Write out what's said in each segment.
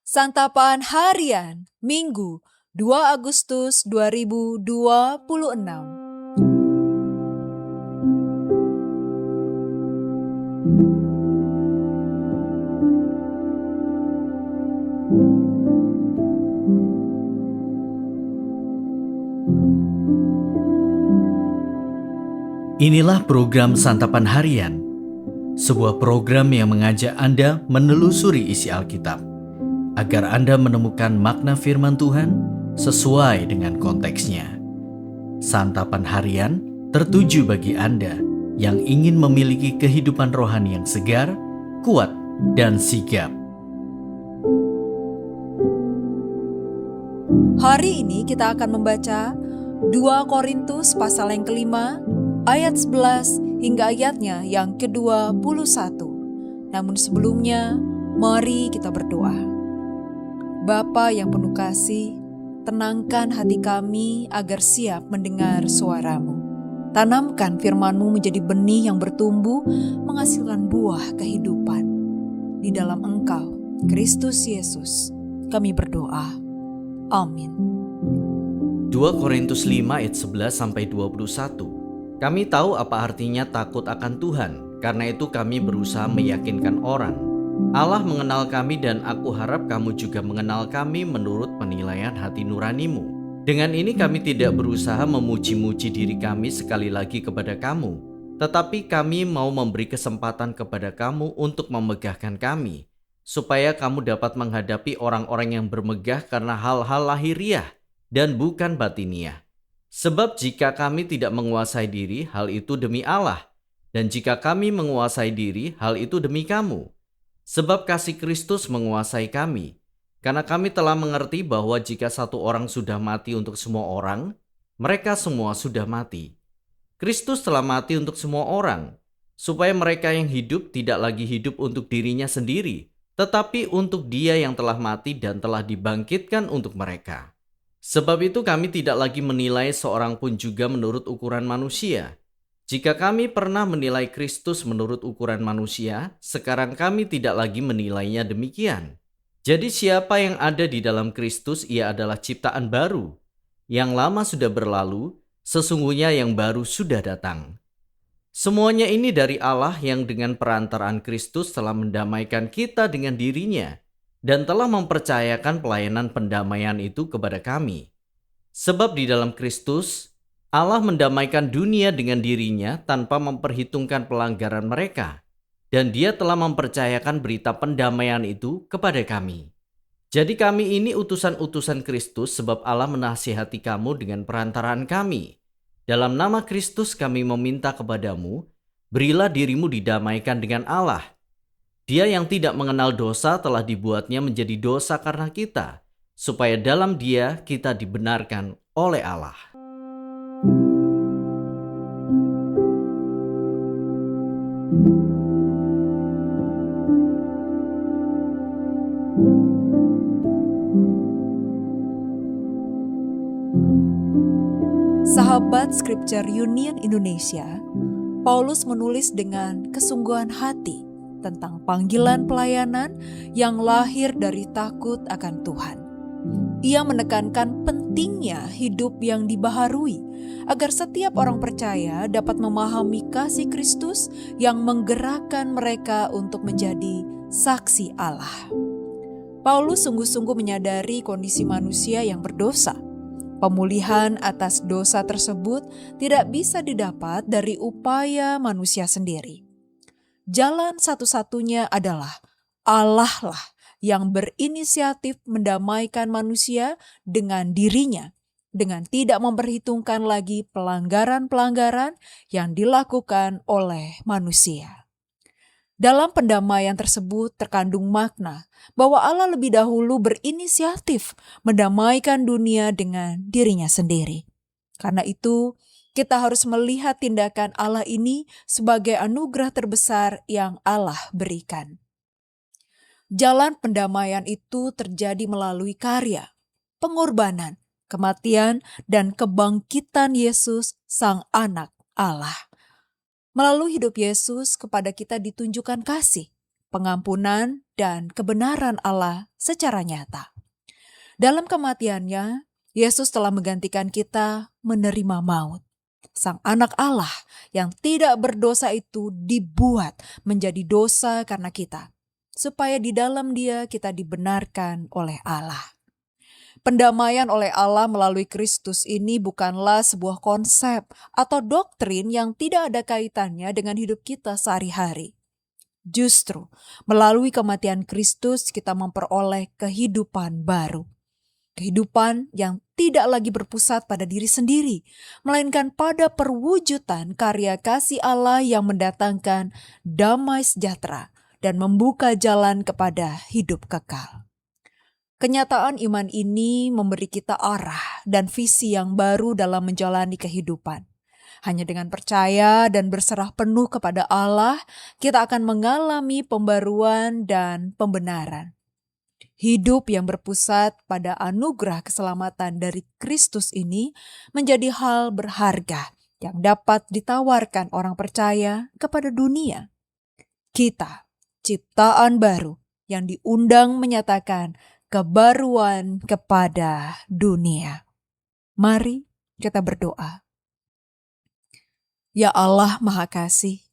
Santapan Harian Minggu 2 Agustus 2026. Inilah program Santapan Harian, sebuah program yang mengajak Anda menelusuri isi Alkitab, agar Anda menemukan makna firman Tuhan sesuai dengan konteksnya. Santapan Harian tertuju bagi Anda yang ingin memiliki kehidupan rohani yang segar, kuat, dan sigap. Hari ini kita akan membaca 2 Korintus pasal yang kelima, ayat 11 hingga ayatnya yang ke-21. Namun sebelumnya, mari kita berdoa. Bapa yang penuh kasih, tenangkan hati kami agar siap mendengar suara-Mu. Tanamkan firman-Mu menjadi benih yang bertumbuh, menghasilkan buah kehidupan. Di dalam Engkau, Kristus Yesus, kami berdoa. Amin. 2 Korintus 5 ayat 11-21. Kami tahu apa artinya takut akan Tuhan, karena itu kami berusaha meyakinkan orang. Allah mengenal kami dan aku harap kamu juga mengenal kami menurut penilaian hati nuranimu. Dengan ini kami tidak berusaha memuji-muji diri kami sekali lagi kepada kamu, tetapi kami mau memberi kesempatan kepada kamu untuk memegahkan kami, supaya kamu dapat menghadapi orang-orang yang bermegah karena hal-hal lahiriah dan bukan batiniah. Sebab jika kami tidak menguasai diri, hal itu demi Allah. Dan jika kami menguasai diri, hal itu demi kamu. Sebab kasih Kristus menguasai kami. Karena kami telah mengerti bahwa jika satu orang sudah mati untuk semua orang, mereka semua sudah mati. Kristus telah mati untuk semua orang, supaya mereka yang hidup tidak lagi hidup untuk dirinya sendiri, tetapi untuk Dia yang telah mati dan telah dibangkitkan untuk mereka. Sebab itu kami tidak lagi menilai seorang pun juga menurut ukuran manusia. Jika kami pernah menilai Kristus menurut ukuran manusia, sekarang kami tidak lagi menilainya demikian. Jadi siapa yang ada di dalam Kristus, ia adalah ciptaan baru. Yang lama sudah berlalu, sesungguhnya yang baru sudah datang. Semuanya ini dari Allah yang dengan perantaraan Kristus telah mendamaikan kita dengan dirinya, dan telah mempercayakan pelayanan pendamaian itu kepada kami. Sebab di dalam Kristus, Allah mendamaikan dunia dengan dirinya tanpa memperhitungkan pelanggaran mereka, dan Dia telah mempercayakan berita pendamaian itu kepada kami. Jadi kami ini utusan-utusan Kristus sebab Allah menasihati kamu dengan perantaraan kami. Dalam nama Kristus kami meminta kepadamu, berilah dirimu didamaikan dengan Allah. Dia yang tidak mengenal dosa telah dibuatnya menjadi dosa karena kita, supaya dalam Dia kita dibenarkan oleh Allah. Sahabat Scripture Union Indonesia, Paulus menulis dengan kesungguhan hati tentang panggilan pelayanan yang lahir dari takut akan Tuhan. Ia menekankan pentingnya hidup yang dibaharui agar setiap orang percaya dapat memahami kasih Kristus yang menggerakkan mereka untuk menjadi saksi Allah. Paulus sungguh-sungguh menyadari kondisi manusia yang berdosa. Pemulihan atas dosa tersebut tidak bisa didapat dari upaya manusia sendiri. Jalan satu-satunya adalah Allah lah yang berinisiatif mendamaikan manusia dengan dirinya, dengan tidak memperhitungkan lagi pelanggaran-pelanggaran yang dilakukan oleh manusia. Dalam pendamaian tersebut terkandung makna bahwa Allah lebih dahulu berinisiatif mendamaikan dunia dengan dirinya sendiri. Karena itu, kita harus melihat tindakan Allah ini sebagai anugerah terbesar yang Allah berikan. Jalan pendamaian itu terjadi melalui karya, pengorbanan, kematian, dan kebangkitan Yesus, Sang Anak Allah. Melalui hidup Yesus kepada kita ditunjukkan kasih, pengampunan, dan kebenaran Allah secara nyata. Dalam kematiannya, Yesus telah menggantikan kita menerima maut. Sang anak Allah yang tidak berdosa itu dibuat menjadi dosa karena kita, supaya di dalam Dia kita dibenarkan oleh Allah. Pendamaian oleh Allah melalui Kristus ini bukanlah sebuah konsep atau doktrin yang tidak ada kaitannya dengan hidup kita sehari-hari. Justru, melalui kematian Kristus kita memperoleh kehidupan baru. Kehidupan yang tidak lagi berpusat pada diri sendiri, melainkan pada perwujudan karya kasih Allah yang mendatangkan damai sejahtera dan membuka jalan kepada hidup kekal. Kenyataan iman ini memberi kita arah dan visi yang baru dalam menjalani kehidupan. Hanya dengan percaya dan berserah penuh kepada Allah, kita akan mengalami pembaruan dan pembenaran. Hidup yang berpusat pada anugerah keselamatan dari Kristus ini menjadi hal berharga yang dapat ditawarkan orang percaya kepada dunia. Kita, ciptaan baru yang diundang menyatakan kebaruan kepada dunia. Mari kita berdoa. Ya Allah Maha Kasih,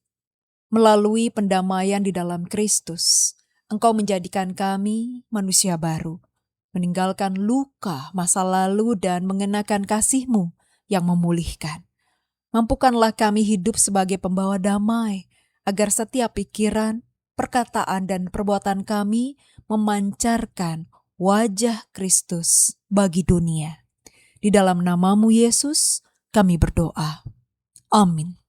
melalui pendamaian di dalam Kristus, Engkau menjadikan kami manusia baru, meninggalkan luka masa lalu dan mengenakan kasih-Mu yang memulihkan. Mampukanlah kami hidup sebagai pembawa damai, agar setiap pikiran, perkataan, dan perbuatan kami memancarkan wajah Kristus bagi dunia. Di dalam nama-Mu Yesus, kami berdoa. Amin.